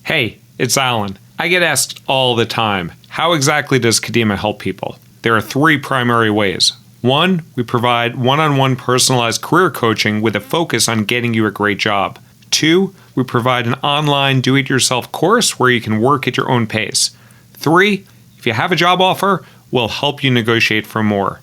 Hey, it's Alan. I get asked all the time, how exactly does Kadima help people? There are three primary ways. One, we provide one-on-one personalized career coaching with a focus on getting you a great job. Two, we provide an online do-it-yourself course where you can work at your own pace. Three, if you have a job offer, we'll help you negotiate for more.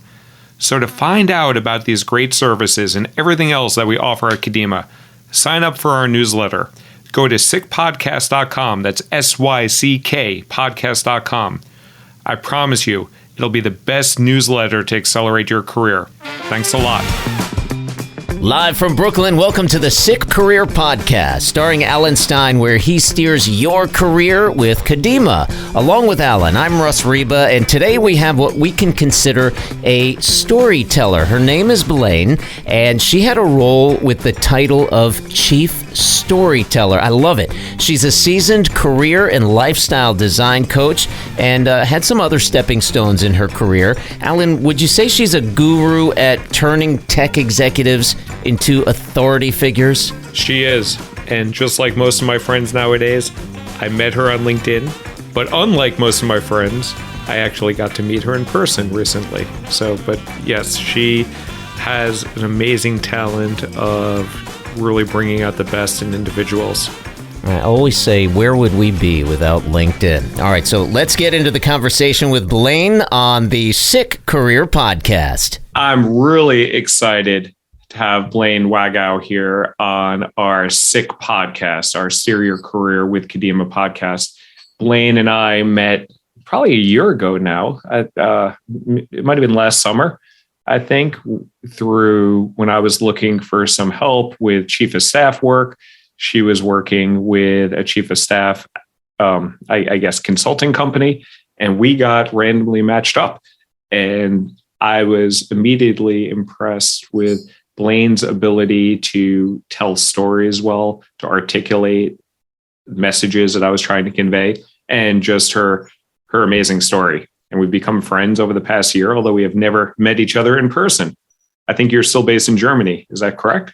So to find out about these great services and everything else that we offer at Kadima, sign up for our newsletter. Go to SYCK That's SYCK podcast.com. I promise you, it'll be the best newsletter to accelerate your career. Thanks a lot. Live from Brooklyn, welcome to the SYCK Career Podcast, starring Alan Stein, where he steers your career with Kadima. Along with Alan, I'm Russ Reba, and today we have what we can consider a storyteller. Her name is Blaine, and she had a role with the title of Chief Storyteller. I love it. She's a seasoned career and lifestyle design coach and had some other stepping stones in her career. Alan, would you say she's a guru at turning tech executives into authority figures? She is. And just like most of my friends nowadays, I met her on LinkedIn. But unlike most of my friends, I actually got to meet her in person recently. But yes, she has an amazing talent of really bringing out the best in individuals. I always say, where would we be without LinkedIn? All right, so let's get into the conversation with Blaine on the SYCK Career Podcast. I'm really excited to have Blaine Wagow here on our SYCK Podcast, our Steer Your Career with Kadima podcast. Blaine and I met probably a year ago now. It might have been last summer, I think, through when I was looking for some help with Chief of Staff work. She was working with a Chief of Staff, I guess, consulting company, and we got randomly matched up. And I was immediately impressed with Blaine's ability to tell stories well, to articulate messages that I was trying to convey, and just her amazing story. And we've become friends over the past year, although we have never met each other in person. I think you're still based in Germany. Is that correct?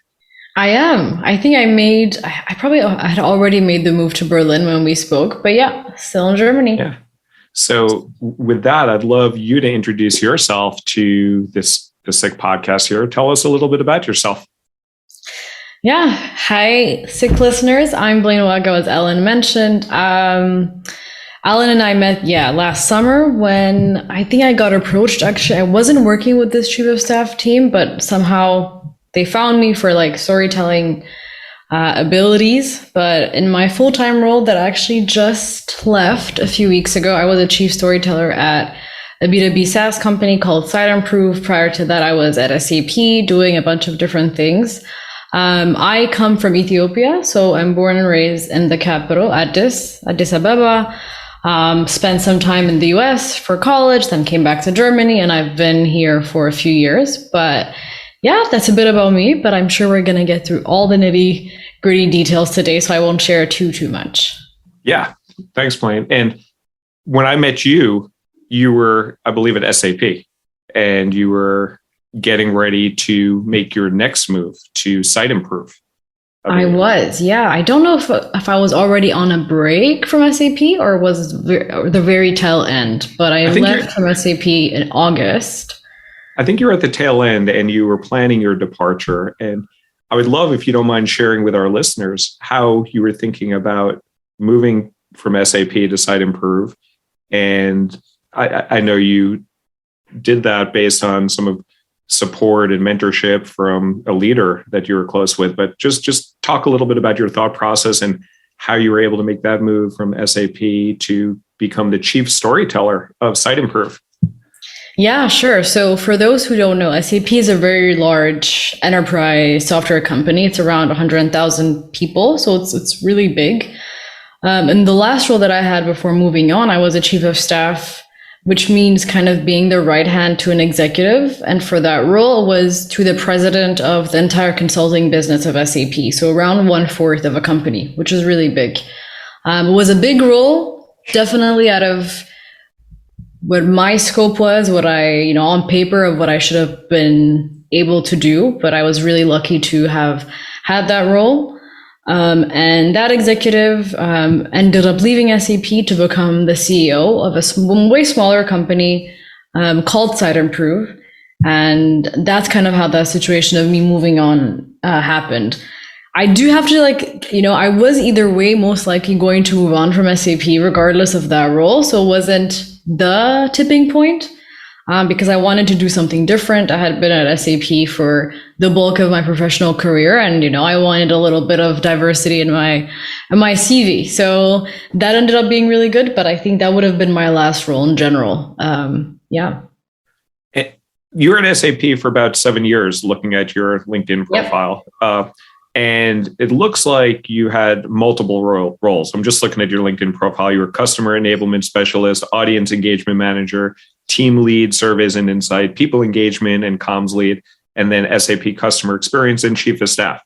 I am. I think I probably had already made the move to Berlin when we spoke, but yeah, still in Germany. Yeah. So with that, I'd love you to introduce yourself to the SYCK podcast here. Tell us a little bit about yourself. Yeah. Hi, SYCK listeners. I'm Blaine Wagow, as Ellen mentioned. Alan and I met, last summer when I think I got approached. Actually, I wasn't working with this Chief of Staff team, but somehow they found me for storytelling abilities. But in my full-time role that I actually just left a few weeks ago, I was a chief storyteller at a B2B SaaS company called Site Improve. Prior to that, I was at SAP doing a bunch of different things. I come from Ethiopia, so I'm born and raised in the capital, Addis Ababa. Spent some time in the US for college, then came back to Germany, and I've been here for a few years. But yeah, that's a bit about me, but I'm sure we're going to get through all the nitty gritty details today, so I won't share too much. Yeah, thanks, Blaine. And when I met you, you were, I believe, at SAP, and you were getting ready to make your next move to Site Improve. I was, yeah. I don't know if I was already on a break from SAP or was the very tail end, but I left from SAP in August. I think you're at the tail end and you were planning your departure. And I would love if you don't mind sharing with our listeners how you were thinking about moving from SAP to Site Improve. And I know you did that based on some of support and mentorship from a leader that you were close with, but just talk a little bit about your thought process and how you were able to make that move from SAP to become the chief storyteller of Site Improve. Yeah, sure. So for those who don't know, SAP is a very large enterprise software company. It's around 100,000 people. So it's really big. And the last role that I had before moving on, I was a chief of staff, which means kind of being the right hand to an executive. And for that role was to the president of the entire consulting business of SAP. So around 1/4 of a company, which is really big. It was a big role, definitely out of what my scope was, what I, on paper of what I should have been able to do. But I was really lucky to have had that role. And that executive ended up leaving SAP to become the CEO of a way smaller company called Site Improve. And that's kind of how the situation of me moving on happened. I do have to I was either way most likely going to move on from SAP regardless of that role. So it wasn't the tipping point because I wanted to do something different. I had been at SAP for the bulk of my professional career and, I wanted a little bit of diversity in my CV. So that ended up being really good, but I think that would have been my last role in general. Yeah. You were at SAP for about 7 years, looking at your LinkedIn profile. Yep. And it looks like you had multiple roles. I'm just looking at your LinkedIn profile. You were customer enablement specialist, audience engagement manager, team lead, surveys and insight, people engagement and comms lead, and then SAP customer experience and chief of staff.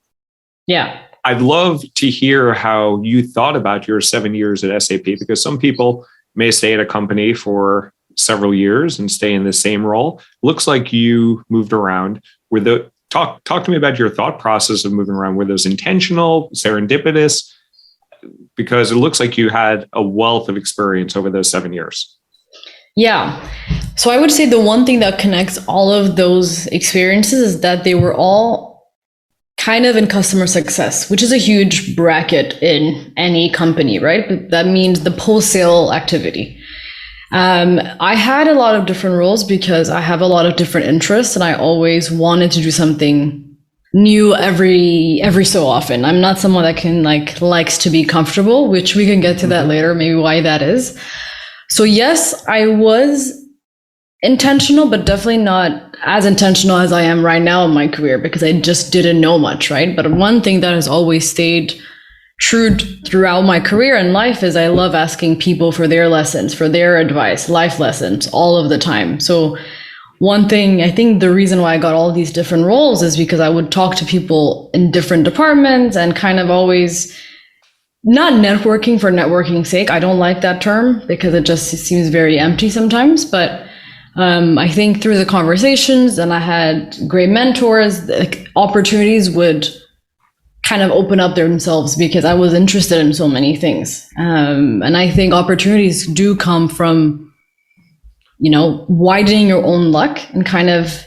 Yeah. I'd love to hear how you thought about your 7 years at SAP, because some people may stay at a company for several years and stay in the same role. Looks like you moved around. Talk to me about your thought process of moving around. Were those intentional, serendipitous? Because it looks like you had a wealth of experience over those 7 years. Yeah. So I would say the one thing that connects all of those experiences is that they were all kind of in customer success, which is a huge bracket in any company, right? But that means the post-sale activity. I had a lot of different roles because I have a lot of different interests and I always wanted to do something new every so often. I'm not someone that likes to be comfortable, which we can get to that later, maybe why that is. So yes, I was intentional, but definitely not as intentional as I am right now in my career because I just didn't know much, right? But one thing that has always stayed true throughout my career and life is I love asking people for their lessons, for their advice, life lessons all of the time. So one thing, I think the reason why I got all these different roles is because I would talk to people in different departments and kind of always not networking for networking's sake. I don't like that term because it just seems very empty sometimes. But I think through the conversations and I had great mentors, opportunities would kind of open up themselves because I was interested in so many things. And I think opportunities do come from, widening your own luck and kind of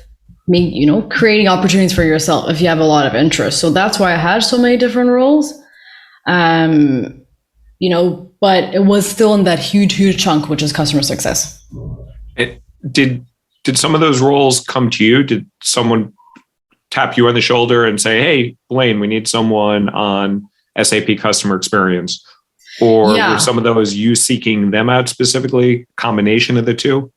creating opportunities for yourself if you have a lot of interest. So that's why I had so many different roles. But it was still in that huge chunk, which is customer success. Did some of those roles come to you? Did someone tap you on the shoulder and say, "Hey, Blaine, we need someone on SAP customer experience"? Or were some of those you seeking them out specifically, combination of the two?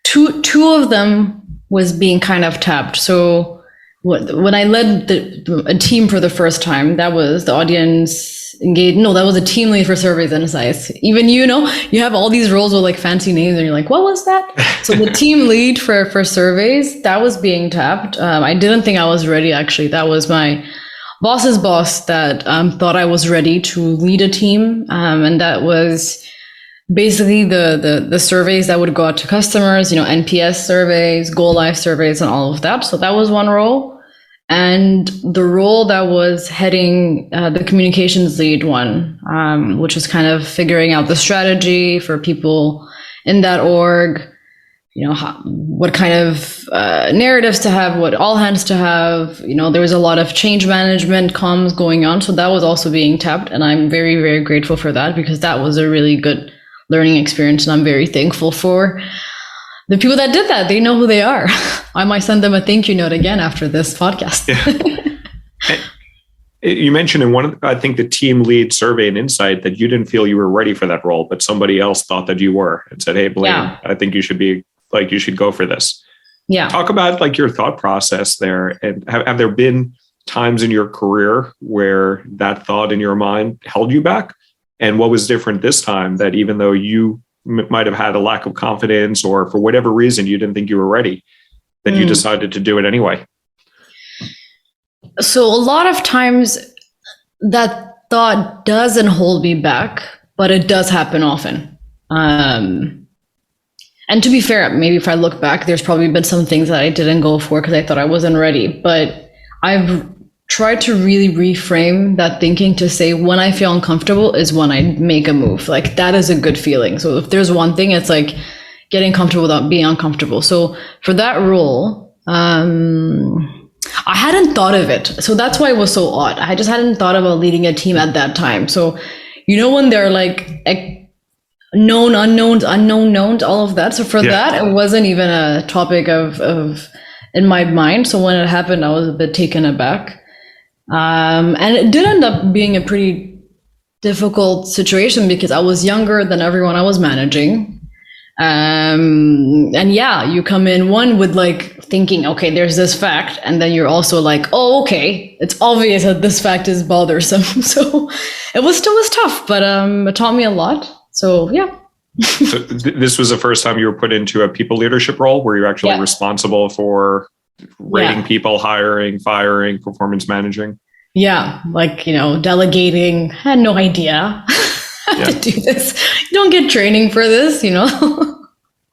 Two of them was being kind of tapped. So when I led a team for the first time, that was the audience that was a team lead for surveys and insights. Even you have all these roles with fancy names and you're like, what was that? So the team lead for surveys, that was being tapped. I didn't think I was ready, actually. That was my boss's boss that thought I was ready to lead a team. And that was basically the surveys that would go out to customers, NPS surveys, go live surveys and all of that. So that was one role. And the role that was heading the communications lead one, which was kind of figuring out the strategy for people in that org, what kind of narratives to have, what all hands to have. There was a lot of change management comms going on. So that was also being tapped. And I'm very, very grateful for that because that was a really good learning experience. And I'm very thankful for the people that did that. They know who they are. I might send them a thank you note again after this podcast. Yeah. You mentioned in I think the team lead survey and insight that you didn't feel you were ready for that role, but somebody else thought that you were and said, "Hey, Blaine, I think you should you should go for this." Yeah. Talk about your thought process there. And have there been times in your career where that thought in your mind held you back? And what was different this time that even though you might have had a lack of confidence or for whatever reason you didn't think you were ready, that you decided to do it anyway? So a lot of times that thought doesn't hold me back, but it does happen often. And to be fair, maybe if I look back, there's probably been some things that I didn't go for because I thought I wasn't ready. But I've try to really reframe that thinking to say, when I feel uncomfortable is when I make a move. Like, that is a good feeling. So if there's one thing, it's like getting comfortable without being uncomfortable. So for that role, I hadn't thought of it. So that's why it was so odd. I just hadn't thought about leading a team at that time. So, when they're like known unknowns, unknown knowns, all of that. So for that, it wasn't even a topic of in my mind. So when it happened, I was a bit taken aback. And it did end up being a pretty difficult situation because I was younger than everyone I was managing. And you come in one with like thinking, okay, there's this fact. And then you're also like, oh, okay, it's obvious that this fact is bothersome. So it was tough, but it taught me a lot. So, yeah. So this was the first time you were put into a people leadership role where you're actually responsible for rating people, hiring, firing, performance managing. Yeah. Like, delegating. I had no idea how to do this. You don't get training for this,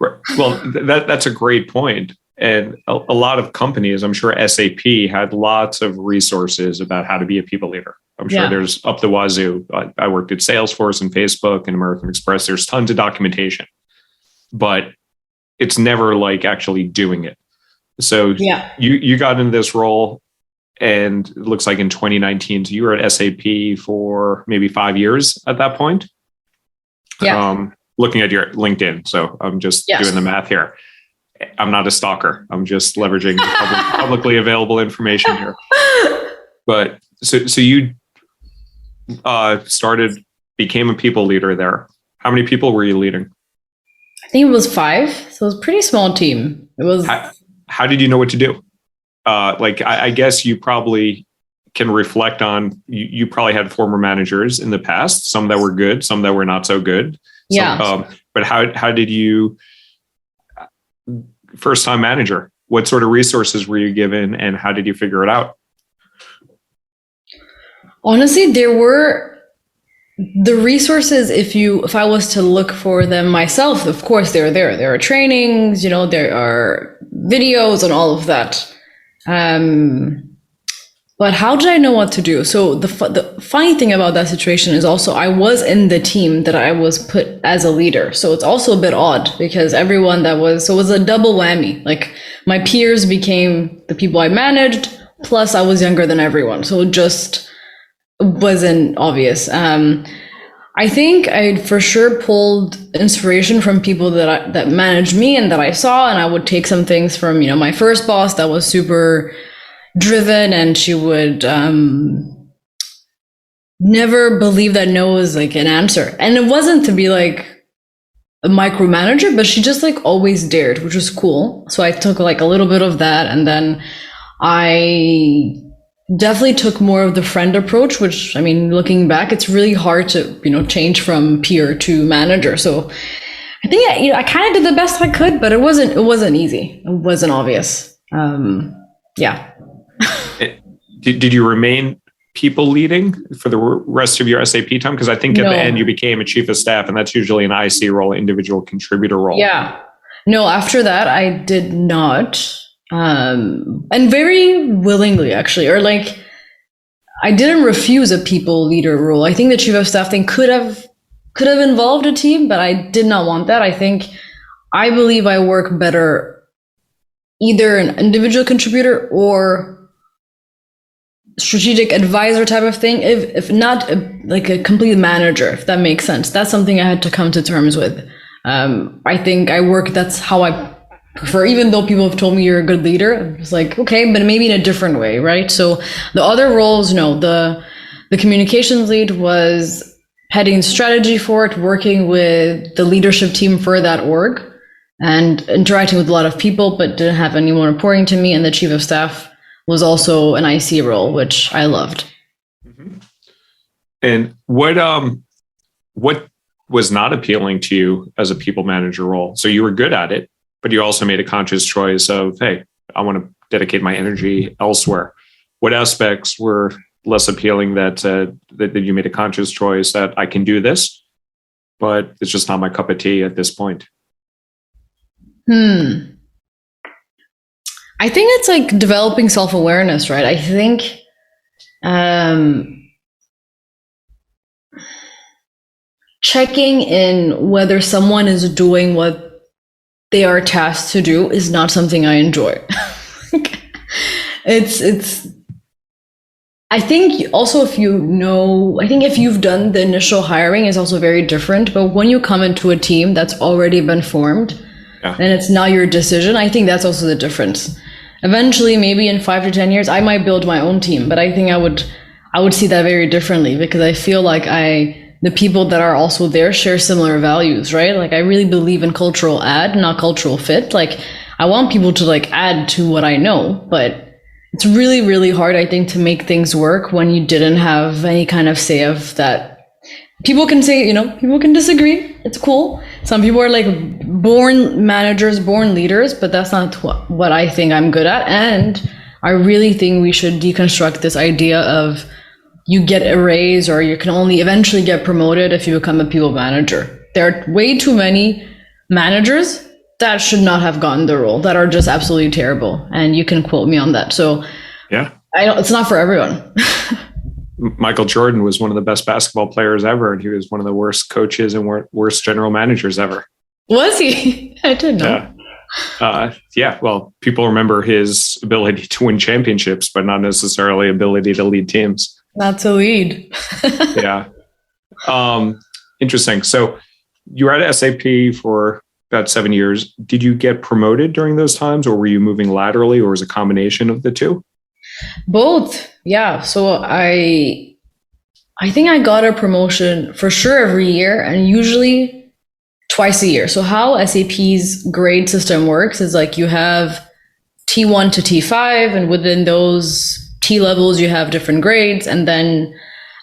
Right. Well, that's a great point. And a lot of companies, I'm sure SAP had lots of resources about how to be a people leader. I'm sure there's up the wazoo. I worked at Salesforce and Facebook and American Express. There's tons of documentation, but it's never like actually doing it. So you got into this role, and it looks like in 2019, so you were at SAP for maybe 5 years at that point. Yeah. Looking at your LinkedIn. So I'm just doing the math here. I'm not a stalker. I'm just leveraging publicly available information here. But so you became a people leader there. How many people were you leading? I think it was 5. So it was a pretty small team. It was. How did you know what to do? I guess you probably can reflect on, you probably had former managers in the past, some that were good, some that were not so good. But how did you, first time manager, what sort of resources were you given and how did you figure it out? Honestly, there were the resources. If I was to look for them myself, of course they're there. There are trainings, there are videos and all of that. But how did I know what to do? So the funny thing about that situation is also I was in the team that I was put as a leader. So it's also a bit odd because everyone it was a double whammy. Like my peers became the people I managed, plus I was younger than everyone. So it just wasn't obvious. I think I for sure pulled inspiration from people that managed me and that I saw, and I would take some things from, my first boss that was super driven, and she would never believe that no was like an answer. And it wasn't to be like a micromanager, but she just like always dared, which was cool. So I took like a little bit of that, and then I definitely took more of the friend approach, which, I mean, looking back, it's really hard to, change from peer to manager. So I think, I kind of did the best I could, but it wasn't easy. It wasn't obvious. Did you remain people leading for the rest of your SAP time? Because I think at the end you became a chief of staff, and that's usually an IC role, individual contributor role. Yeah. No, after that, I did not. And very willingly, actually, or like, I didn't refuse a people leader role. I think the chief of staff thing could have involved a team, but I did not want that. I believe I work better either an individual contributor or strategic advisor type of thing, if not like a complete manager, if that makes sense. That's something I had to come to terms with. I think that's how I prefer, even though people have told me you're a good leader. I'm just like, okay, but maybe in a different way, right? So the other roles, the communications lead was heading strategy for it, working with the leadership team for that org and interacting with a lot of people, but didn't have anyone reporting to me. And the chief of staff was also an IC role, which I loved. Mm-hmm. And what was not appealing to you as a people manager role? So you were good at it, but you also made a conscious choice of, hey, I want to dedicate my energy elsewhere. What aspects were less appealing that you made a conscious choice that I can do this, but it's just not my cup of tea at this point? I think it's like developing self-awareness, right? I think checking in whether someone is doing what they are tasked to do is not something I enjoy. it's I think also if you've done the initial hiring is also very different, but when you come into a team that's already been formed and it's not your decision, I think that's also the difference. Eventually, maybe in 5 to 10 years, I might build my own team, but I think I would see that very differently, because I feel like the people that are also there share similar values, right? Like, I really believe in cultural add, not cultural fit. Like, I want people to like add to what I know, but it's really, really hard, I think, to make things work when you didn't have any kind of say of that. People can say, people can disagree. It's cool. Some people are like born managers, born leaders, but that's not what I think I'm good at. And I really think we should deconstruct this idea of you get a raise or you can only eventually get promoted if you become a people manager. There are way too many managers that should not have gotten the role, that are just absolutely terrible. And you can quote me on that. So yeah, it's not for everyone. Michael Jordan was one of the best basketball players ever, and he was one of the worst coaches and worst general managers ever. Was he? I didn't know. Yeah. Well, people remember his ability to win championships, but not necessarily ability to lead teams. Not to lead. Yeah. Interesting. So you were at SAP for about 7 years. Did you get promoted during those times, or were you moving laterally, or was it a combination of the two? Both. Yeah. So I think I got a promotion for sure every year, and usually twice a year. So how SAP's grade system works is like you have T1 to T5, and within those T levels, you have different grades. And then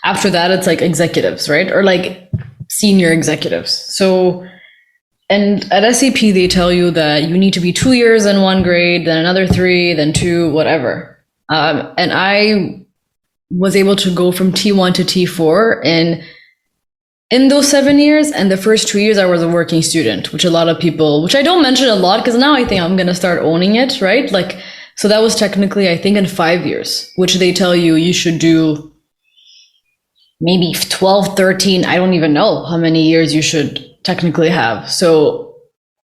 after that, it's like executives, right? Or like senior executives. So, and at SAP, they tell you that you need to be 2 years in one grade, then another 3, then 2, whatever. And I was able to go from T1 to T4 in those 7 years. And the first 2 years I was a working student, which I don't mention a lot because now I think I'm going to start owning it, right? Like, so that was technically, I think, in 5 years, which they tell you should do maybe 12, 13. I don't even know how many years you should technically have. So,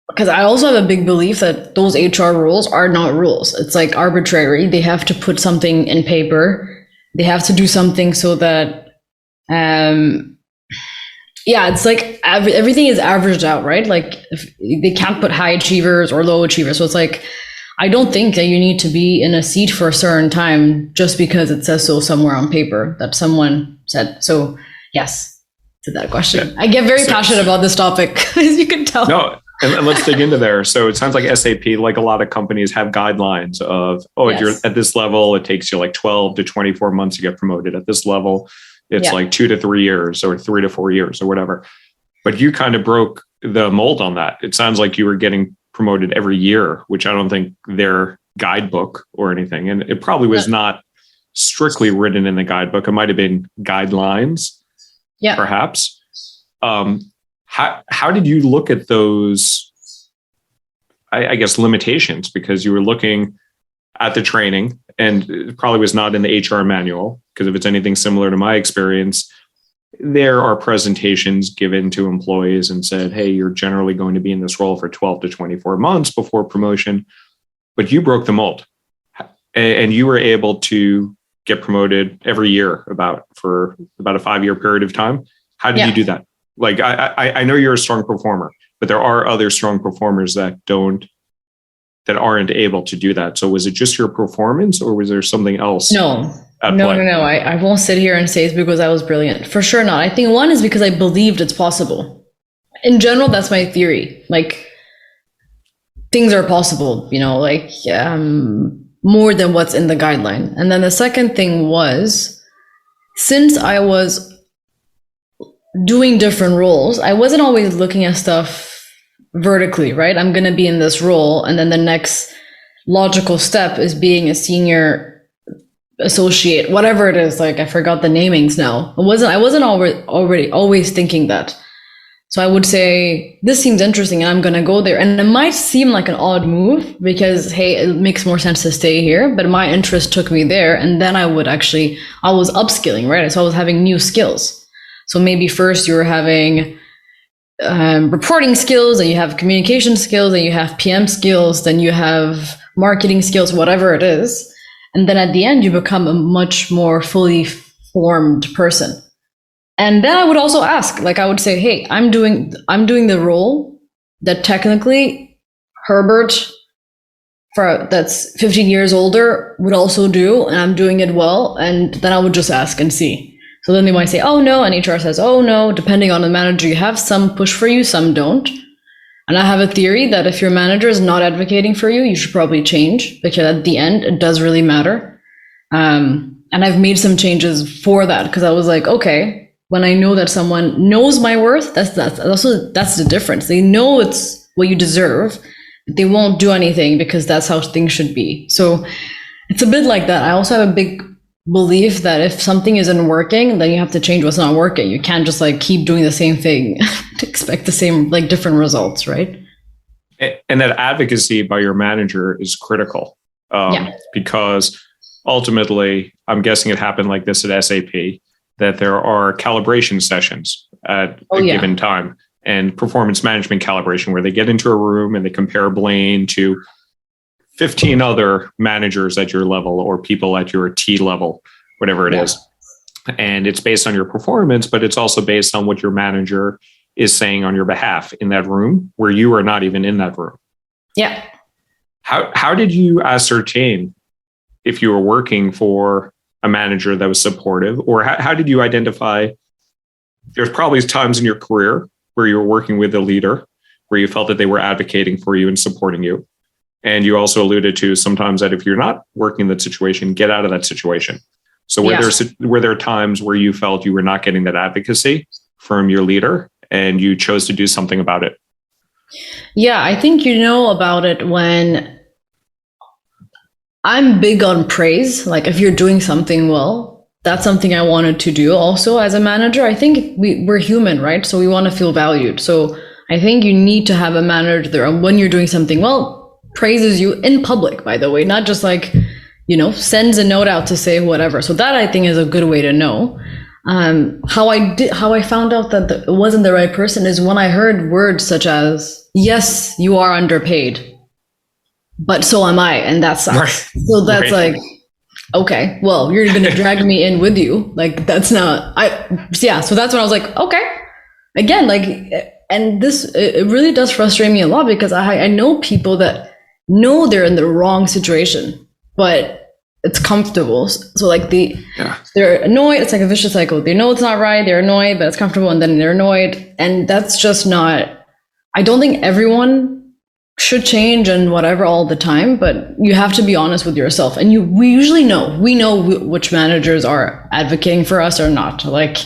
because I also have a big belief that those HR rules are not rules. It's like arbitrary. They have to put something in paper. They have to do something so that, it's like everything is averaged out, right? Like they can't put high achievers or low achievers. So it's like, I don't think that you need to be in a seat for a certain time just because it says so somewhere on paper that someone said. So yes, to that question. Yeah. I get very passionate about this topic, as you can tell. No. And let's dig into there. So it sounds like SAP, like a lot of companies, have guidelines of, if you're at this level, it takes you like 12 to 24 months to get promoted. At this level, it's like 2 to 3 years or 3 to 4 years or whatever. But you kind of broke the mold on that. It sounds like you were getting promoted every year, which I don't think their guidebook or anything. And it probably was not strictly written in the guidebook. It might have been guidelines, perhaps. How did you look at those, I guess, limitations? Because you were looking at the training, and it probably was not in the HR manual, because if it's anything similar to my experience, there are presentations given to employees and said, hey, you're generally going to be in this role for 12 to 24 months before promotion. But you broke the mold, and you were able to get promoted every year for about a 5-year period of time. How did you do that? Like, I know you're a strong performer, but there are other strong performers that aren't able to do that. So was it just your performance, or was there something else? No. I won't sit here and say it's because I was brilliant. For sure not. I think one is because I believed it's possible. In general, that's my theory. Like, things are possible, more than what's in the guideline. And then the second thing was, since I was doing different roles, I wasn't always looking at stuff vertically, right? I'm going to be in this role, and then the next logical step is being a senior associate, whatever it is. Like, I forgot the namings now. I wasn't always thinking that. So I would say, this seems interesting and I'm going to go there. And it might seem like an odd move because, hey, it makes more sense to stay here. But my interest took me there. And then I was upskilling, right? So I was having new skills. So maybe first you were having reporting skills, and you have communication skills, and you have PM skills, then you have marketing skills, whatever it is. And then at the end, you become a much more fully formed person. And then I would also ask, like I would say, hey, I'm doing the role that technically Herbert, that's 15 years older, would also do, and I'm doing it well. And then I would just ask and see. So then they might say, oh no, and HR says, oh no, depending on the manager you have, some push for you, some don't. And I have a theory that if your manager is not advocating for you, you should probably change, because at the end, it does really matter. And I've made some changes for that, because I was like, okay, when I know that someone knows my worth, that's the difference. They know it's what you deserve, but they won't do anything because that's how things should be. So it's a bit like that. I also have a big belief that if something isn't working, then you have to change what's not working. You can't just like keep doing the same thing to expect the same, like different results, right? And that advocacy by your manager is critical, because ultimately, I'm guessing it happened like this at SAP, that there are calibration sessions at a given time, and performance management calibration, where they get into a room and they compare Blaine to 15 other managers at your level or people at your T level, whatever it is. And it's based on your performance, but it's also based on what your manager is saying on your behalf in that room where you are not even in that room. Yeah. How did you ascertain if you were working for a manager that was supportive, or how did you identify? There's probably times in your career where you were working with a leader where you felt that they were advocating for you and supporting you. And you also alluded to sometimes that if you're not working in that situation, get out of that situation. So were there times where you felt you were not getting that advocacy from your leader and you chose to do something about it? Yeah, I think you know about it when I'm big on praise. Like if you're doing something well, that's something I wanted to do also as a manager. I think we're human, right? So we want to feel valued. So I think you need to have a manager there when you're doing something well, praises you in public, by the way, not just like, sends a note out to say whatever. So that I think is a good way to know. How I found out that it wasn't the right person is when I heard words such as, yes, you are underpaid, but so am I. And that sucks. Right. So that's like, okay, well, you're going to drag me in with you. Like, that's not, so that's when I was like, okay, again, like, and it really does frustrate me a lot because I know people that know they're in the wrong situation, but it's comfortable. So like they're annoyed. It's like a vicious cycle. They know it's not right. They're annoyed, but it's comfortable. And then they're annoyed. And that's just not, I don't think everyone should change and whatever all the time, but you have to be honest with yourself. And we usually know, which managers are advocating for us or not. Like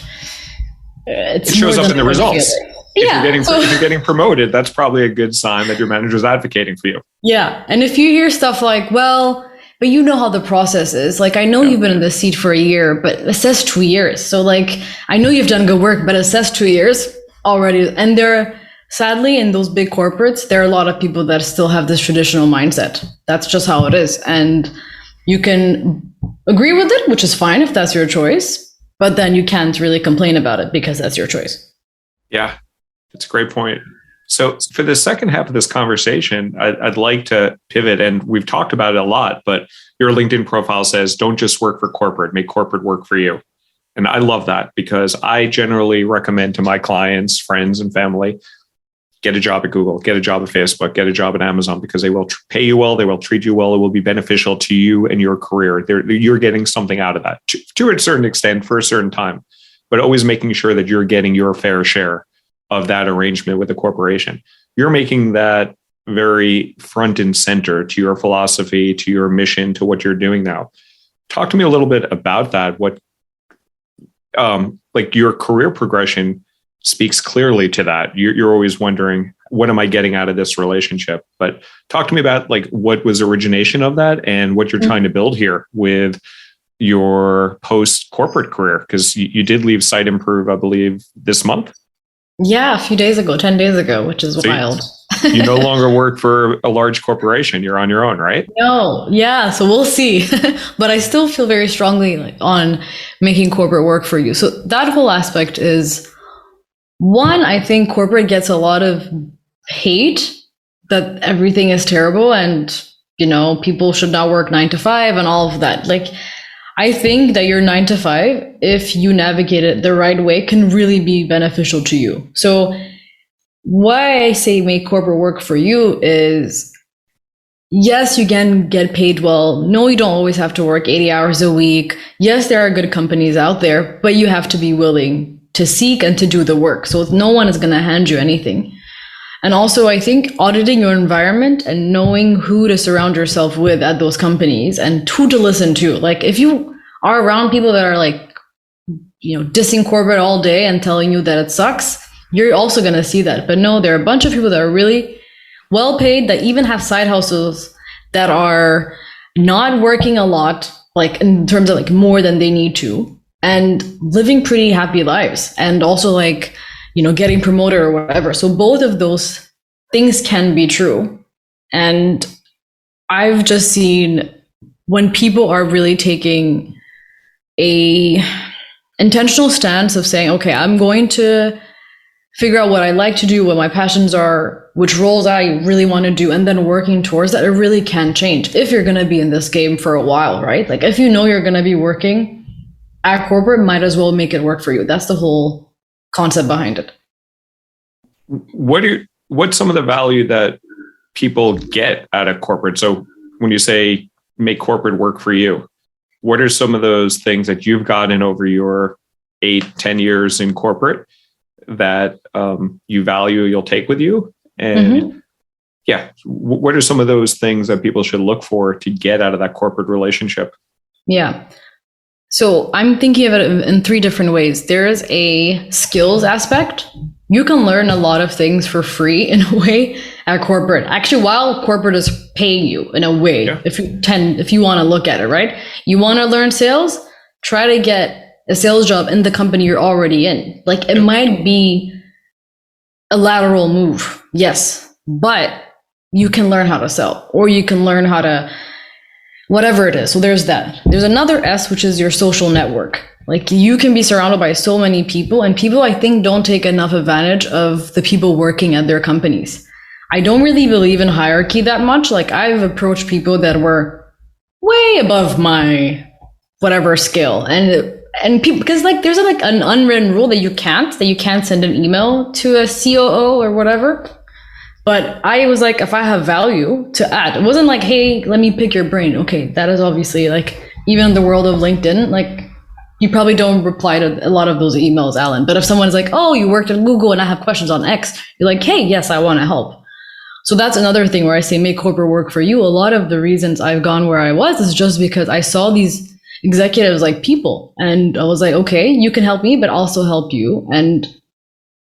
it shows up in the results. If you're getting promoted, that's probably a good sign that your manager is advocating for you. Yeah. And if you hear stuff like, well, but you know how the process is. Like, I know you've been in this seat for a year, but it says 2 years. So like, I know you've done good work, but it says 2 years already. And sadly, in those big corporates, there are a lot of people that still have this traditional mindset. That's just how it is. And you can agree with it, which is fine if that's your choice, but then you can't really complain about it because that's your choice. Yeah. That's a great point. So for the second half of this conversation, I'd like to pivot, and we've talked about it a lot, but your LinkedIn profile says, don't just work for corporate, make corporate work for you. And I love that because I generally recommend to my clients, friends, and family, get a job at Google, get a job at Facebook, get a job at Amazon, because they will pay you well, they will treat you well, it will be beneficial to you and your career. You're getting something out of that to a certain extent for a certain time, but always making sure that you're getting your fair share of that arrangement with the corporation. You're making that very front and center to your philosophy, to your mission, to what you're doing now. Talk to me a little bit about that. What, like your career progression speaks clearly to that. You're always wondering, what am I getting out of this relationship? But talk to me about like what was origination of that and what you're trying to build here with your post-corporate career, because you did leave Site Improve, I believe, this month. Yeah, a few days ago, 10 days ago, which is wild. You no longer work for a large corporation. You're on your own, right? No, yeah, so we'll see. But I still feel very strongly on making corporate work for you. So that whole aspect is one, I think corporate gets a lot of hate that everything is terrible and, people should not work 9 to 5 and all of that. Like, I think that your 9 to 5, if you navigate it the right way, can really be beneficial to you. So why I say make corporate work for you is, yes, you can get paid well. No, you don't always have to work 80 hours a week. Yes, there are good companies out there, but you have to be willing to seek and to do the work. So no one is going to hand you anything. And also, I think auditing your environment and knowing who to surround yourself with at those companies and who to listen to. Like, if you are around people that are like, dissing corporate all day and telling you that it sucks, you're also going to see that. But no, there are a bunch of people that are really well paid, that even have side hustles, that are not working a lot, like in terms of like more than they need to, and living pretty happy lives, and also like, getting promoted or whatever. So both of those things can be true. And I've just seen when people are really taking a intentional stance of saying, okay, I'm going to figure out what I like to do, what my passions are, which roles I really want to do, and then working towards that, it really can change if you're going to be in this game for a while, right? Like, if you're going to be working at corporate, might as well make it work for you. That's the whole concept behind it. What's some of the value that people get out of corporate? So when you say make corporate work for you, what are some of those things that you've gotten over your 8-10 years in corporate that you value, you'll take with you? And what are some of those things that people should look for to get out of that corporate relationship? Yeah. So I'm thinking of it in 3 different ways. There is a skills aspect. You can learn a lot of things for free in a way at corporate. Actually, while corporate is paying you in a way, if you want to look at it, right? You want to learn sales, try to get a sales job in the company you're already in. Like, it might be a lateral move, yes, but you can learn how to sell, or you can learn how to whatever it is. So there's that. There's another S, which is your social network. Like, you can be surrounded by so many people, and people, I think, don't take enough advantage of the people working at their companies. I don't really believe in hierarchy that much. Like, I've approached people that were way above my whatever scale, and people, because like there's like an unwritten rule that you can't send an email to a COO or whatever. But I was like, if I have value to add, it wasn't like, hey, let me pick your brain. Okay, that is obviously like, even in the world of LinkedIn, like, you probably don't reply to a lot of those emails, Alan. But if someone's like, oh, you worked at Google and I have questions on X, you're like, hey, yes, I want to help. So that's another thing where I say make corporate work for you. A lot of the reasons I've gone where I was is just because I saw these executives like people, and I was like, okay, you can help me, but also help you. And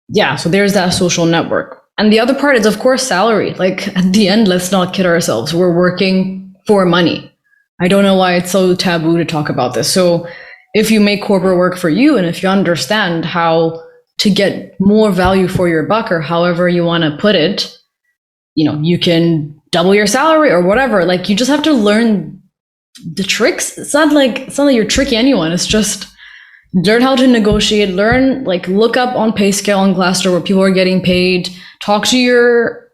yeah, so there's that social network. And the other part is, of course, salary. Like, at the end, let's not kid ourselves. We're working for money. I don't know why it's so taboo to talk about this. So if you make corporate work for you, and if you understand how to get more value for your buck, or however you want to put it, you can double your salary or whatever. Like, you just have to learn the tricks. It's not like you're tricking anyone. It's just learn how to negotiate, look up on PayScale and Glassdoor where people are getting paid, talk to your,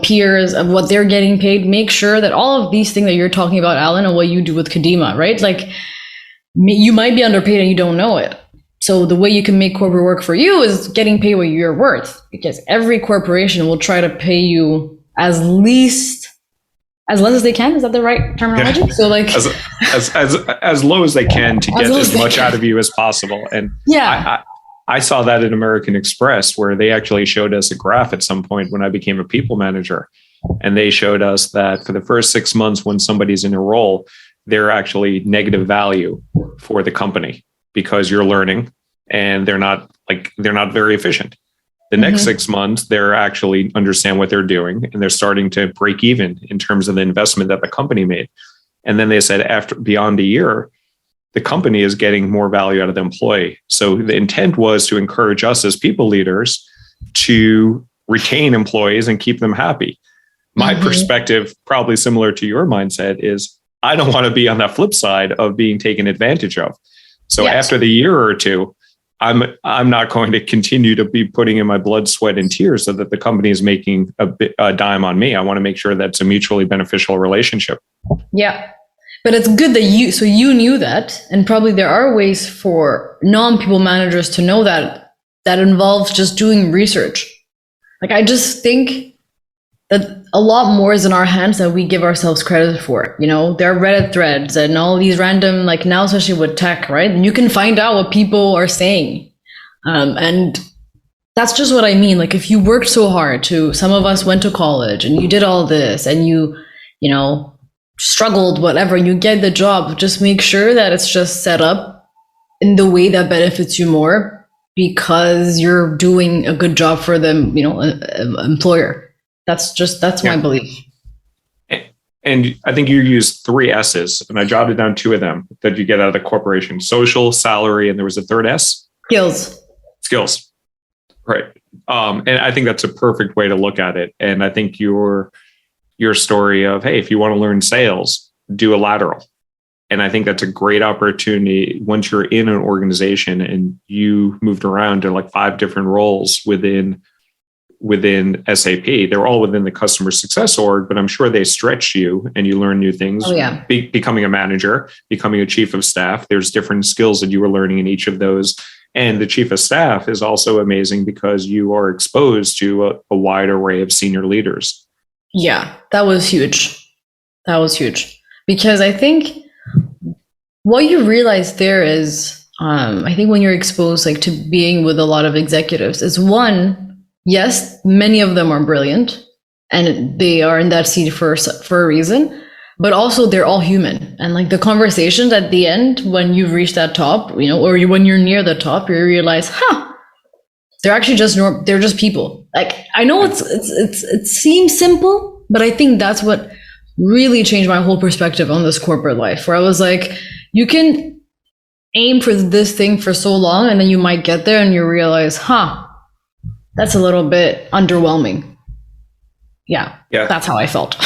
peers of what they're getting paid, make sure that all of these things that you're talking about, Alan, and what you do with Kadima, right? Like, you might be underpaid and you don't know it. So the way you can make corporate work for you is getting paid what you're worth, because every corporation will try to pay you as less as they can. Is that the right terminology? Yeah. So like as low as they can to get as much out of you as possible. And yeah, I saw that at American Express, where they actually showed us a graph at some point when I became a people manager. And they showed us that for the first 6 months when somebody's in a role, they're actually negative value for the company because you're learning, and they're not very efficient. The next 6 months, they're actually understand what they're doing, and they're starting to break even in terms of the investment that the company made. And then they said beyond a year, the company is getting more value out of the employee. So the intent was to encourage us as people leaders to retain employees and keep them happy. My perspective, probably similar to your mindset, is I don't want to be on that flip side of being taken advantage of. So after the year or two, I'm not going to continue to be putting in my blood, sweat, and tears so that the company is making a dime on me. I want to make sure that's a mutually beneficial relationship. Yeah. But it's good that you knew that. And probably there are ways for non-people managers to know that involves just doing research. Like, I just think that a lot more is in our hands than we give ourselves credit for. You know, there are Reddit threads and all these random, like now, especially with tech, right? And you can find out what people are saying. And that's just what I mean. Like, if you worked so hard some of us went to college and you did all this and you know, struggled, whatever, you get the job, just make sure that it's just set up in the way that benefits you more because you're doing a good job for them, you know, employer. That's my belief. And I think you used 3 S's, and I jotted down 2 of them that you get out of the corporation: social, salary, and there was a third S? Skills. Right. And I think that's a perfect way to look at it. And I think your story of, hey, if you want to learn sales, do a lateral. And I think that's a great opportunity once you're in an organization and you moved around to like 5 different roles within SAP. They're all within the customer success org, but I'm sure they stretch you and you learn new things. Oh, yeah. Becoming a manager, becoming a chief of staff. There's different skills that you were learning in each of those. And the chief of staff is also amazing because you are exposed to a wide array of senior leaders. Yeah, that was huge. Because I think what you realize there is, I think when you're exposed like to being with a lot of executives is, one, yes, many of them are brilliant and they are in that seat for a reason, but also they're all human. And like the conversations at the end, when you reach that top, you know, or when you're near the top, you realize, they're actually they're just people. Like, I know it seems simple, but I think that's what really changed my whole perspective on this corporate life, where I was like, you can aim for this thing for so long and then you might get there and you realize, that's a little bit underwhelming. Yeah. That's how I felt.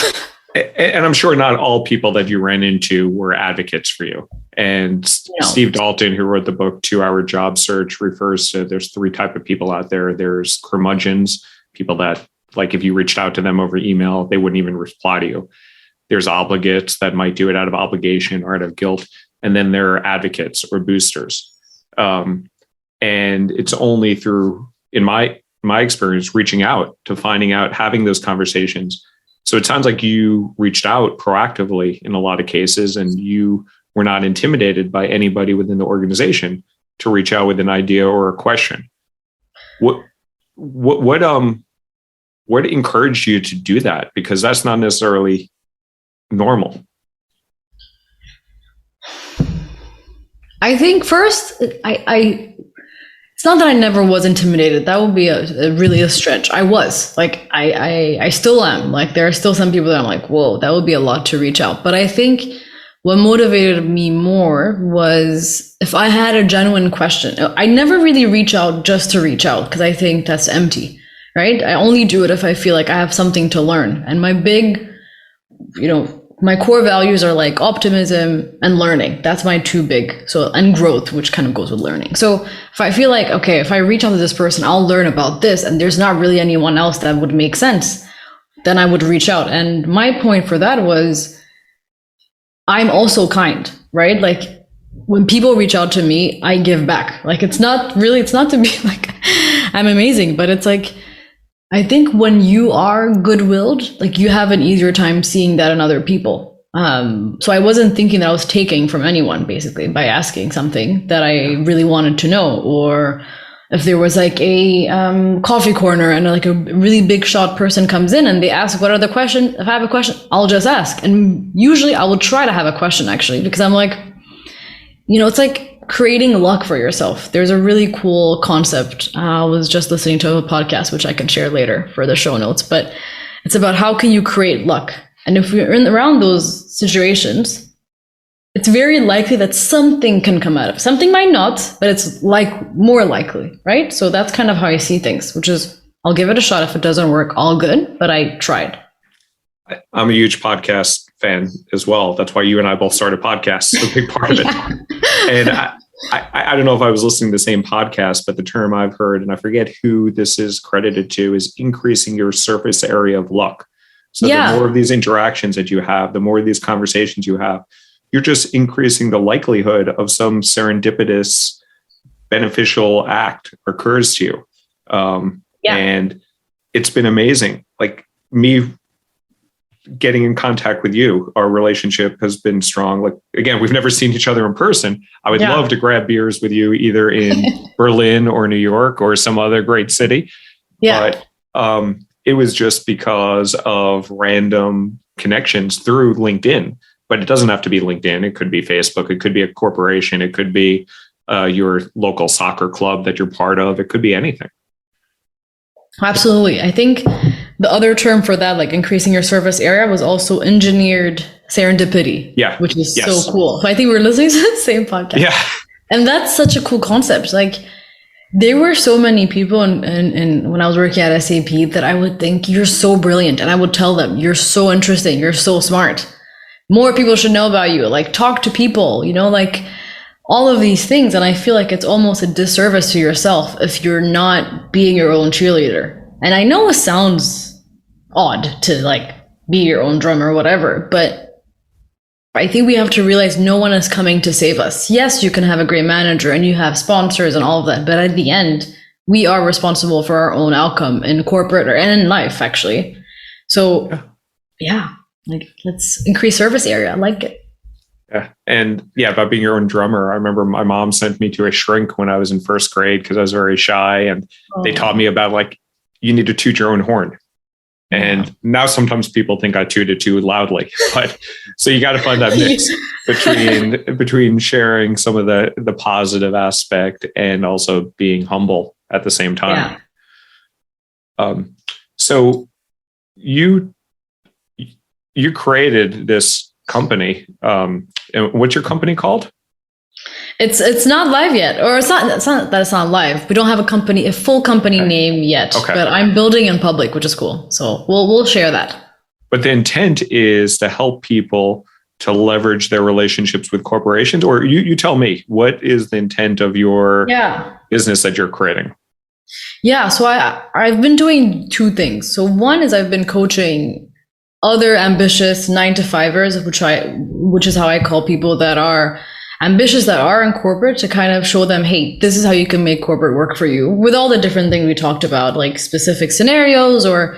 And I'm sure not all people that you ran into were advocates for you. And Steve Dalton, who wrote the book 2 Hour Job Search, refers to there's 3 types of people out there. There's curmudgeons, people that, like, if you reached out to them over email, they wouldn't even reply to you. There's obligates that might do it out of obligation or out of guilt. And then there are advocates or boosters. And it's only through, in my experience, reaching out to finding out, having those conversations. So it sounds like you reached out proactively in a lot of cases, and you were not intimidated by anybody within the organization to reach out with an idea or a question. What encouraged you to do that? Because that's not necessarily normal. I think first, it's not that I never was intimidated. That would be really a stretch. I was like, I still am. Like, there are still some people that I'm like, whoa, that would be a lot to reach out. But I think what motivated me more was if I had a genuine question. I never really reach out just to reach out because I think that's empty, right? I only do it if I feel like I have something to learn. And my big, my core values are like optimism and learning. That's my 2 big. So, and growth, which kind of goes with learning. So if I feel like, okay, if I reach out to this person, I'll learn about this, and there's not really anyone else that would make sense, then I would reach out. And my point for that was, I'm also kind, right? Like, when people reach out to me, I give back. Like, it's not to be like, I'm amazing, but it's like, I think when you are good-willed, like, you have an easier time seeing that in other people. So I wasn't thinking that I was taking from anyone, basically, by asking something that I really wanted to know. Or if there was like a coffee corner and like a really big shot person comes in and they ask, what are the questions? If I have a question, I'll just ask. And usually I will try to have a question, actually, because I'm like, it's like creating luck for yourself. There's a really cool concept. I was just listening to a podcast, which I can share later for the show notes, but it's about how can you create luck? And if you're around those situations, it's very likely that something can come out of it. Something might not, but it's like more likely, right? So that's kind of how I see things, which is I'll give it a shot. If it doesn't work, all good, but I tried. I'm a huge podcast fan as well. That's why you and I both started podcasts, a big part of it. And I don't know if I was listening to the same podcast, but the term I've heard, and I forget who this is credited to, is increasing your surface area of luck. So the more of these interactions that you have, the more of these conversations you have, you're just increasing the likelihood of some serendipitous beneficial act occurs to you. And it's been amazing. Like me getting in contact with you, our relationship has been strong. Like, again, we've never seen each other in person. I would love to grab beers with you either in Berlin or New York or some other great city. But it was just because of random connections through LinkedIn. But it doesn't have to be LinkedIn. It could be Facebook. It could be a corporation. It could be your local soccer club that you're part of. It could be anything. Absolutely. I think the other term for that, like increasing your surface area, was also engineered serendipity. Yeah. Which is so cool. So I think we're listening to the same podcast. Yeah. And that's such a cool concept. Like there were so many people and when I was working at SAP that I would think, you're so brilliant. And I would tell them, you're so interesting. You're so smart. More people should know about you. Like talk to people, like all of these things. And I feel like it's almost a disservice to yourself if you're not being your own cheerleader. And I know it sounds odd to like be your own drummer or whatever, but I think we have to realize no one is coming to save us. Yes, you can have a great manager and you have sponsors and all of that, but at the end, we are responsible for our own outcome in corporate and in life, actually. So like let's increase service area. I like it. Yeah. And about being your own drummer. I remember my mom sent me to a shrink when I was in first grade because I was very shy. And they taught me about like, you need to toot your own horn. And now sometimes people think I toot it too loudly. But so you got to find that mix between sharing some of the positive aspect and also being humble at the same time. So you created this company. And what's your company called? It's not live yet, or it's not that it's not live. We don't have a full company name yet, but I'm building in public, which is cool. So we'll share that. But the intent is to help people to leverage their relationships with corporations, or you tell me, what is the intent of your business that you're creating? Yeah, so I've been doing two things. So one is I've been coaching other ambitious 9-to-5ers, which is how I call people that are ambitious that are in corporate, to kind of show them, hey, this is how you can make corporate work for you, with all the different things we talked about, like specific scenarios, or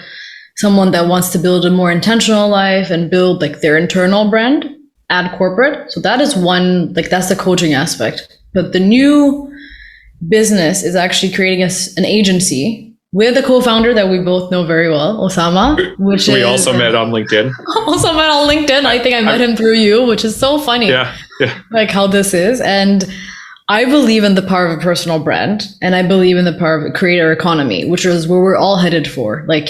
someone that wants to build a more intentional life and build like their internal brand at corporate. So that is one, like that's the coaching aspect. But the new business is actually creating an agency with a co-founder that we both know very well, Osama, which we also met on LinkedIn. Also met on LinkedIn. I think I met him through you, which is so funny. Yeah. Like how this is. And I believe in the power of a personal brand, and I believe in the power of a creator economy, which is where we're all headed for. Like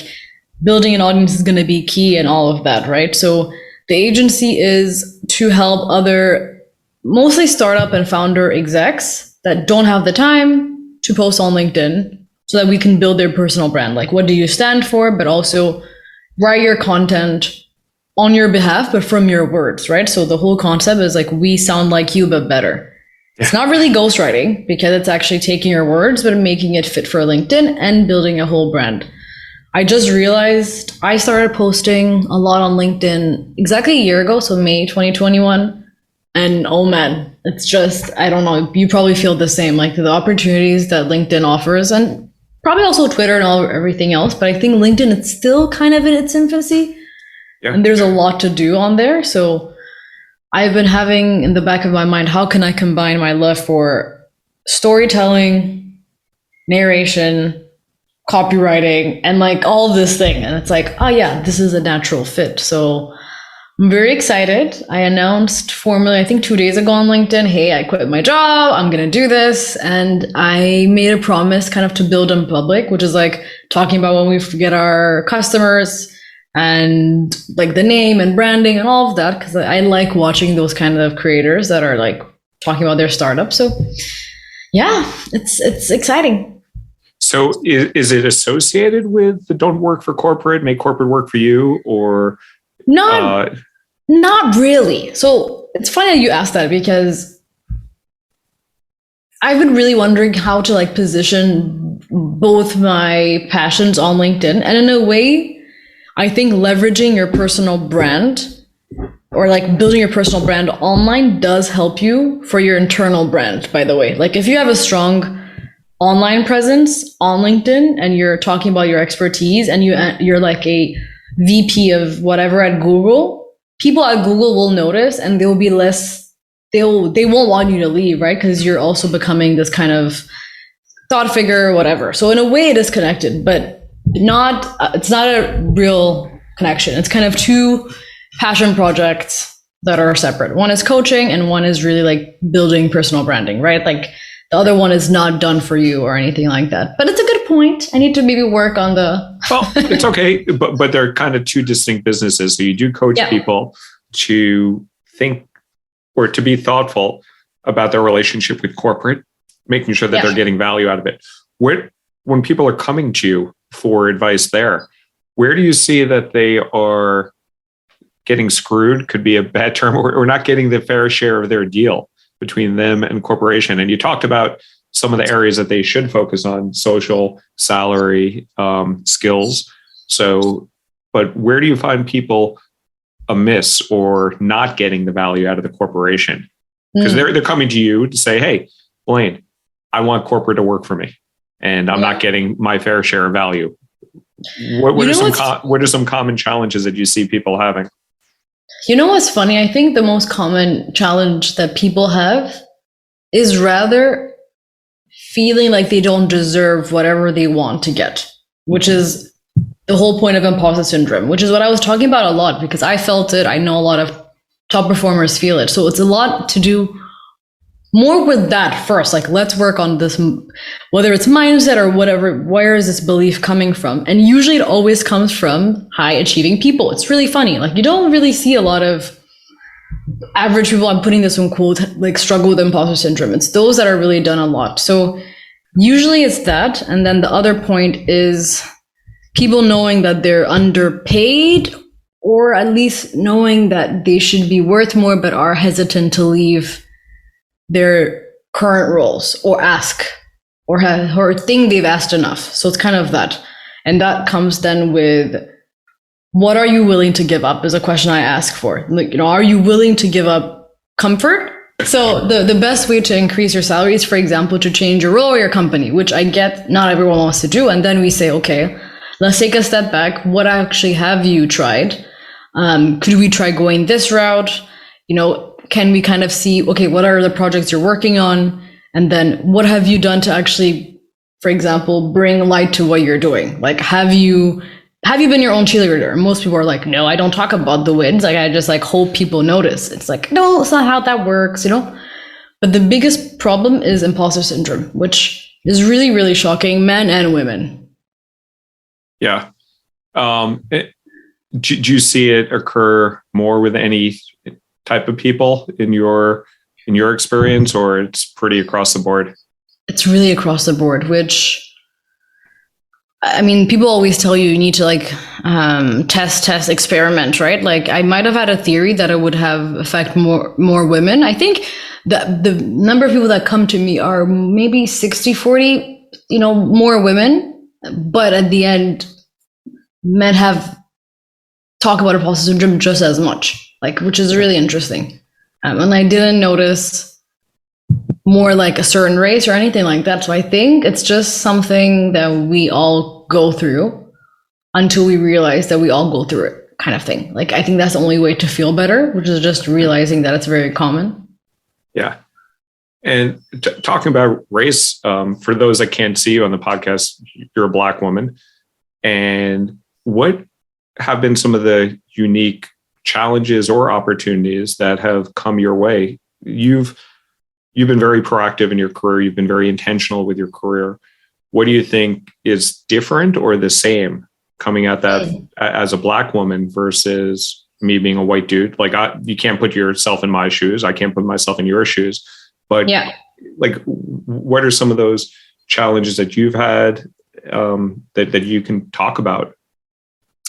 building an audience is going to be key and all of that, right? So the agency is to help other, mostly startup and founder execs that don't have the time to post on LinkedIn, so that we can build their personal brand. Like, what do you stand for? But also write your content on your behalf, but from your words, right? So the whole concept is like, we sound like you, but better. Yeah. It's not really ghostwriting, because it's actually taking your words, but making it fit for LinkedIn and building a whole brand. I just realized I started posting a lot on LinkedIn exactly a year ago. So May 2021. And oh man, it's just, I don't know, you probably feel the same, like the opportunities that LinkedIn offers, and probably also Twitter and everything else. But I think LinkedIn, it's still kind of in its infancy. Yeah. And there's a lot to do on there. So I've been having in the back of my mind, how can I combine my love for storytelling, narration, copywriting, and like all this thing. And it's like, oh yeah, this is a natural fit. So I'm very excited. I announced formally, I think 2 days ago on LinkedIn, hey, I quit my job. I'm going to do this. And I made a promise kind of to build in public, which is like talking about when we get our customers, and like the name and branding and all of that, because I like watching those kind of creators that are like talking about their startup. So yeah, it's exciting. So is it associated with the don't work for corporate, make corporate work for you, or not really? So it's funny that you asked that, because I've been really wondering how to like position both my passions on LinkedIn, and in a way, I think leveraging your personal brand or like building your personal brand online does help you for your internal brand, by the way. Like if you have a strong online presence on LinkedIn and you're talking about your expertise and you're like a VP of whatever at Google, people at Google will notice and they won't want you to leave, right? Because you're also becoming this kind of thought figure or whatever. So in a way it is connected, but it's not a real connection. It's kind of two passion projects that are separate. One is coaching and one is really like building personal branding, right? Like the other one is not done for you or anything like that. But it's a good point. I need to maybe work on Well, it's okay, but they're kind of two distinct businesses. So you do coach people to think or to be thoughtful about their relationship with corporate, making sure that they're getting value out of it. When people are coming to you for advice there, where do you see that they are getting screwed? Could be a bad term, or not getting the fair share of their deal between them and corporation. And you talked about some of the areas that they should focus on: social, salary, skills. So, but where do you find people amiss or not getting the value out of the corporation? Because they're coming to you to say, "Hey, Blaine, I want corporate to work for me, and I'm not getting my fair share of value." What are some common challenges that you see people having? You know what's funny? I think the most common challenge that people have is rather feeling like they don't deserve whatever they want to get, which is the whole point of imposter syndrome, which is what I was talking about a lot, because I felt it. I know a lot of top performers feel it. So it's a lot to do more with that first. Like, let's work on this, whether it's mindset or whatever. Where is this belief coming from? And usually it always comes from high achieving people. It's really funny. Like, you don't really see a lot of average people, I'm putting this in quote, like struggle with imposter syndrome. It's those that are really done a lot. So usually it's that. And then the other point is people knowing that they're underpaid, or at least knowing that they should be worth more, but are hesitant to leave their current roles or ask or think they've asked enough. So it's kind of that. And that comes then with, what are you willing to give up is a question I ask for. Like, are you willing to give up comfort? So the best way to increase your salary is, for example, to change your role or your company, which I get not everyone wants to do. And then we say, okay, let's take a step back. What actually have you tried? Could we try going this route? Can we kind of see, okay, what are the projects you're working on? And then what have you done to actually, for example, bring light to what you're doing? Like, have you been your own cheerleader? And most people are like, no, I don't talk about the wins. Like, I just like hope people notice. It's like, no, it's not how that works, But the biggest problem is imposter syndrome, which is really, really shocking, men and women. Yeah. Do you see it occur more with any type of people in your experience, or it's pretty across the board? It's really across the board, which, I mean, people always tell you need to like test, experiment, right? Like, I might have had a theory that it would have affect more women. I think that the number of people that come to me are maybe 60-40, more women, but at the end, men have talk about imposter syndrome just as much, like, which is really interesting. And I didn't notice more like a certain race or anything like that. So I think it's just something that we all go through until we realize that we all go through it, kind of thing. Like, I think that's the only way to feel better, which is just realizing that it's very common. Yeah. And talking about race, for those that can't see you on the podcast, you're a Black woman. And what have been some of the unique challenges or opportunities that have come your way? You've been very proactive in your career. You've been very intentional with your career. What do you think is different or the same coming at that as a Black woman versus me being a white dude. Like you can't put yourself in my shoes. I can't put myself in your shoes. But like, what are some of those challenges that you've had that you can talk about?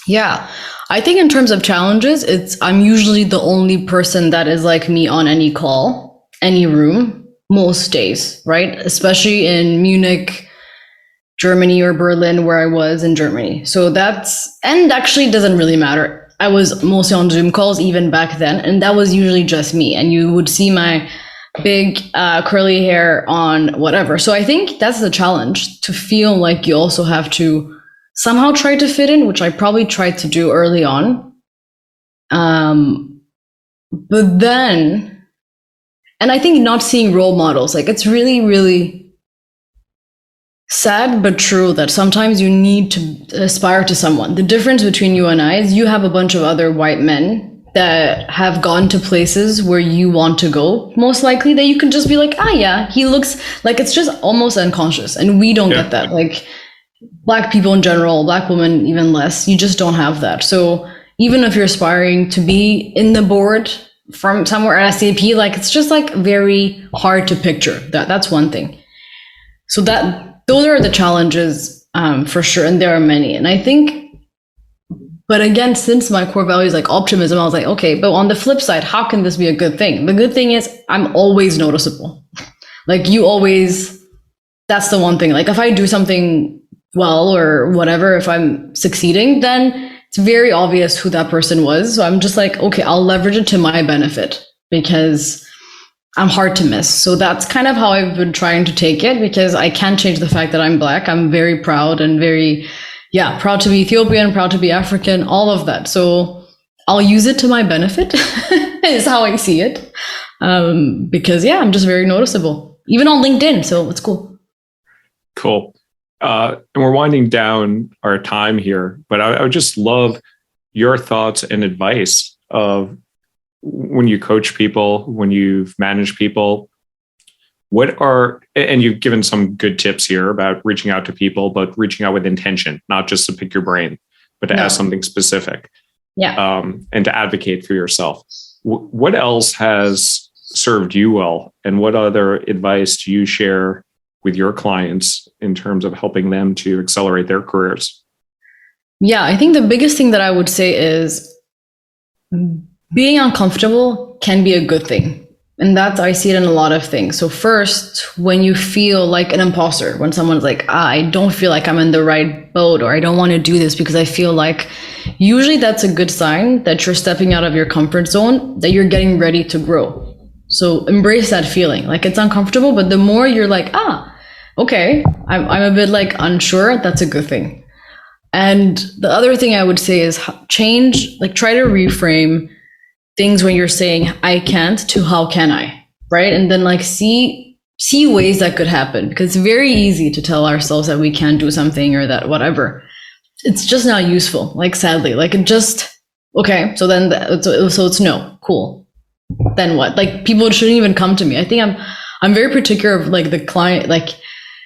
Yeah, I think in terms of challenges, I'm usually the only person that is like me on any call, any room, most days, right? Especially in Munich, Germany, or Berlin, where I was in Germany. So and actually doesn't really matter. I was mostly on Zoom calls even back then, and that was usually just me. And you would see my big curly hair on whatever. So I think that's the challenge, to feel like you also have to somehow try to fit in, which I probably tried to do early on. But then, and I think not seeing role models, like it's really, really sad but true that sometimes you need to aspire to someone. The difference between you and I is you have a bunch of other white men that have gone to places where you want to go, most likely, that you can just be like, yeah, he looks like, it's just almost unconscious. And we don't get that. Like Black people in general, Black women even less, you just don't have that. So even if you're aspiring to be in the board from somewhere at SAP, like it's just like very hard to picture that. That's one thing. So those are the challenges for sure. And there are many. And I think, but again, since my core value is like optimism, I was like, okay, but on the flip side, how can this be a good thing? The good thing is I'm always noticeable. Like that's the one thing. Like if I do something well or whatever, if I'm succeeding, then it's very obvious who that person was. So I'm just like, okay, I'll leverage it to my benefit because I'm hard to miss. So that's kind of how I've been trying to take it, because I can't change the fact that I'm Black. I'm very proud and very, proud to be Ethiopian, proud to be African, all of that. So I'll use it to my benefit is how I see it. Because I'm just very noticeable, even on LinkedIn. So it's cool. Cool. And we're winding down our time here, but I would just love your thoughts and advice of when you coach people, when you've managed people, and you've given some good tips here about reaching out to people, but reaching out with intention, not just to pick your brain, but to ask something specific. And to advocate for yourself. What else has served you well? And what other advice do you share with your clients in terms of helping them to accelerate their careers? Yeah, I think the biggest thing that I would say is being uncomfortable can be a good thing. And I see it in a lot of things. So first, when you feel like an imposter, when someone's like, I don't feel like I'm in the right boat, or I don't want to do this because I feel like, usually that's a good sign that you're stepping out of your comfort zone, that you're getting ready to grow. So embrace that feeling. Like it's uncomfortable, but the more you're like, okay, I'm a bit like unsure, that's a good thing. And the other thing I would say is try to reframe things when you're saying I can't to how can I, right? And then like see ways that could happen, because it's very easy to tell ourselves that we can't do something or that whatever. It's just not useful, like sadly, like it just, okay, so then so it's no, cool. Then what? Like people shouldn't even come to me. I think I'm very particular of like the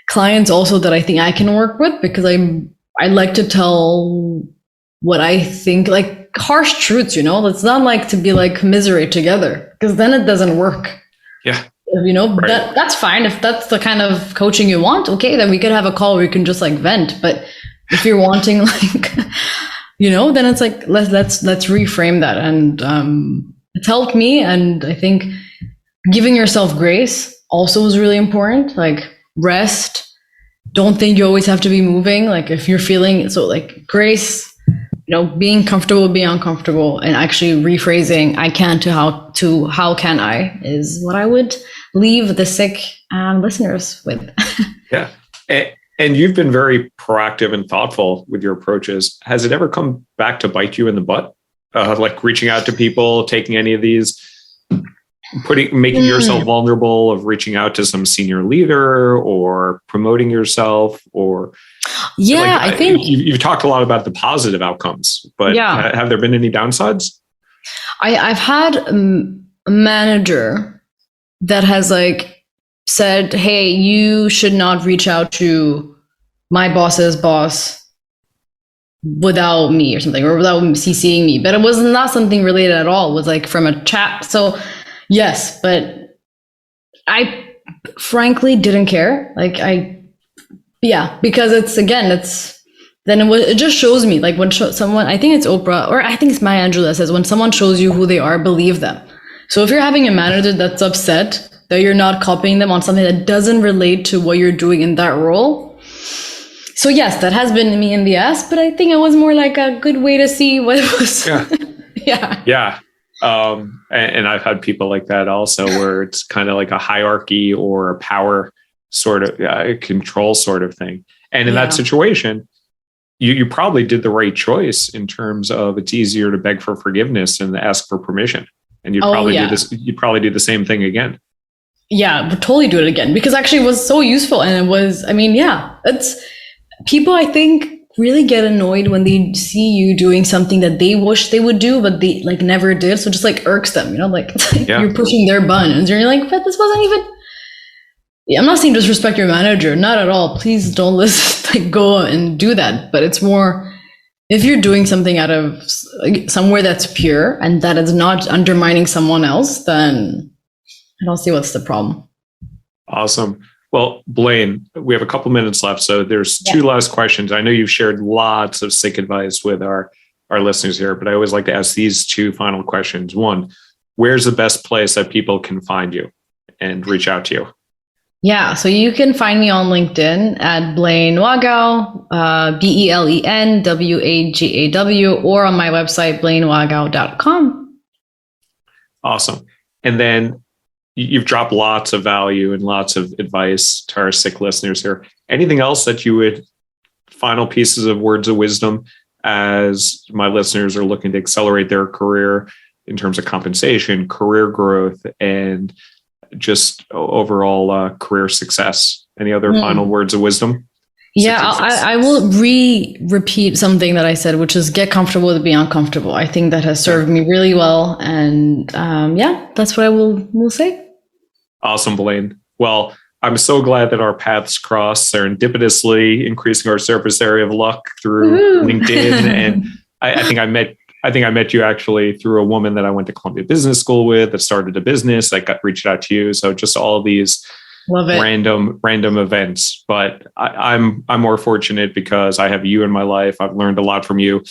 clients also that I think I can work with, because I like to tell what I think, like harsh truths, it's not like to be like commiserate together, because then it doesn't work. Yeah. Right. That's fine. If that's the kind of coaching you want, okay, then we could have a call where you can just like vent. But if you're wanting like, then it's like, let's reframe that. And it's helped me. And I think giving yourself grace also is really important. Like rest. Don't think you always have to be moving. Like if you're feeling, so like grace, being comfortable, being uncomfortable, and actually rephrasing I can to how can I is what I would leave the SYCK listeners with. Yeah. And you've been very proactive and thoughtful with your approaches. Has it ever come back to bite you in the butt? Like reaching out to people, taking any of these, making yourself vulnerable, of reaching out to some senior leader or promoting yourself, or I think you've talked a lot about the positive outcomes, but have there been any downsides? I've had a manager that has like said, hey, you should not reach out to my boss's boss without me or something, or without CCing me. But it was not something related at all. It was like from a chat. So yes, but I frankly didn't care. Because it just shows me, like, when someone, I think it's Oprah, or I think it's Maya Angelou that says, when someone shows you who they are, believe them. So if you're having a manager that's upset that you're not copying them on something that doesn't relate to what you're doing in that role. So yes, that has been me in the ass, but I think it was more like a good way to see what it was. Yeah. Yeah. And I've had people like that also, where it's kind of like a hierarchy or a power sort of control sort of thing. And in that situation, you probably did the right choice in terms of it's easier to beg for forgiveness and ask for permission. And you'd probably do this. You'd probably do the same thing again. Yeah, but totally do it again, because actually it was so useful. And it was, it's people, I think, really get annoyed when they see you doing something that they wish they would do, but they like never did. So just like irks them, you're pushing their buttons. You're like, but this wasn't even. Yeah, I'm not saying disrespect your manager, not at all. Please don't go and do that. But it's more, if you're doing something out of somewhere that's pure and that is not undermining someone else, then I don't see what's the problem. Awesome. Well, Blaine, we have a couple minutes left, so there's two last questions. I know you've shared lots of SYCK advice with our listeners here, but I always like to ask these two final questions. One, where's the best place that people can find you and reach out to you? Yeah, so you can find me on LinkedIn at Blaine Wagaw, BELENWAGAW, or on my website, blainewagaw.com. Awesome. And then you've dropped lots of value and lots of advice to our SYCK listeners here. Anything else that you would, final pieces of words of wisdom as my listeners are looking to accelerate their career in terms of compensation, career growth, and just overall career success? Any other final words of wisdom? Yeah, I will repeat something that I said, which is get comfortable with being uncomfortable. I think that has served me really well. And that's what I will say. Awesome, Blaine. Well, I'm so glad that our paths crossed serendipitously, increasing our surface area of luck through LinkedIn. And I think I met you actually through a woman that I went to Columbia Business School with that started a business that got reached out to you. So just all of these random events. But I'm more fortunate because I have you in my life. I've learned a lot from you.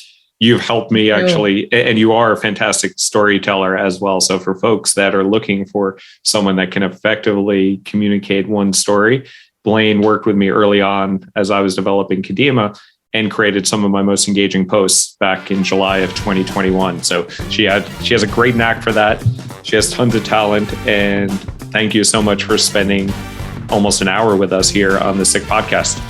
You've helped me actually, and you are a fantastic storyteller as well. So for folks that are looking for someone that can effectively communicate one story, Blaine worked with me early on as I was developing Kadima and created some of my most engaging posts back in July of 2021. So she has a great knack for that. She has tons of talent. And thank you so much for spending almost an hour with us here on the SYCK Podcast.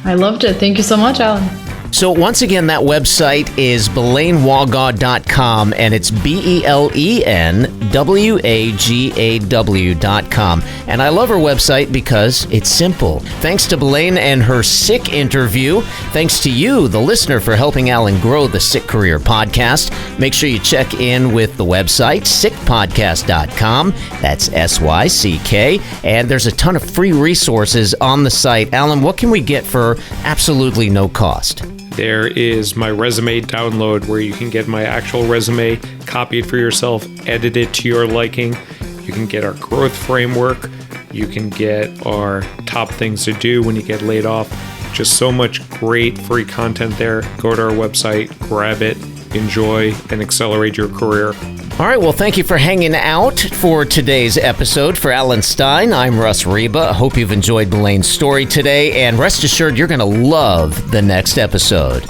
I loved it. Thank you so much, Alan. So once again, that website is blainewagaw.com, and it's BELENWAGAW.com. And I love her website because it's simple. Thanks to Blaine and her SYCK interview. Thanks to you, the listener, for helping Alan grow the SYCK Career Podcast. Make sure you check in with the website, SYCKpodcast.com. That's SYCK. And there's a ton of free resources on the site. Alan, what can we get for absolutely no cost? There is my resume download where you can get my actual resume, copy it for yourself, edit it to your liking. You can get our growth framework. You can get our top things to do when you get laid off. Just so much great free content there. Go to our website, grab it, enjoy, and accelerate your career. All right, well, thank you for hanging out for today's episode. For Alan Stein, I'm Russ Reba. I hope you've enjoyed Blaine's story today, and rest assured you're going to love the next episode.